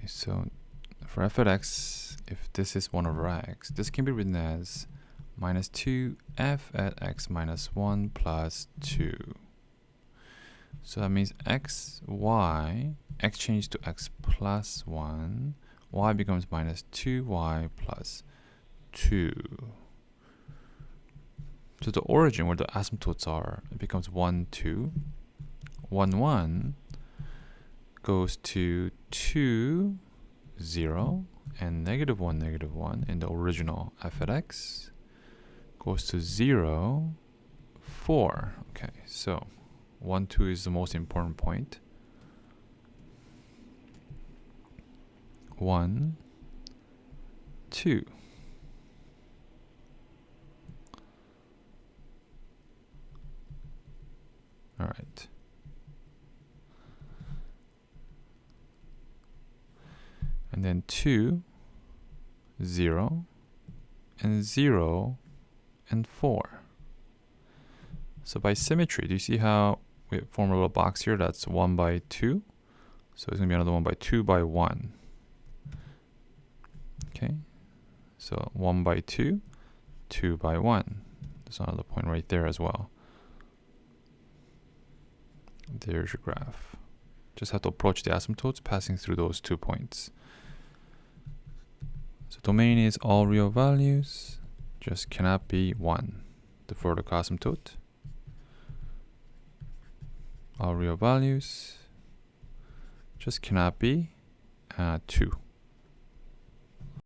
so for f at x, if this is 1 over x, this can be written as minus 2 f at x minus 1 plus 2. So that means x changes to x plus 1, y becomes minus 2y plus 2. So the origin where the asymptotes are, it becomes 1, 2. 1, 1 goes to 2, 0, and negative 1, negative 1 in the original f at x goes to 0, 4. Okay, so 1, 2 is the most important point. 1, 2. All right. And then 2, 0, and 0, and 4. So by symmetry, do you see how we form a little box here that's 1 by 2? So it's going to be another 1 by 2 by 1. Okay, so 1 by 2, 2 by 1. There's another point right there as well. There's your graph. Just have to approach the asymptotes passing through those 2 points. So domain is all real values, just cannot be 1. The vertical asymptote. All real values, just cannot be 2.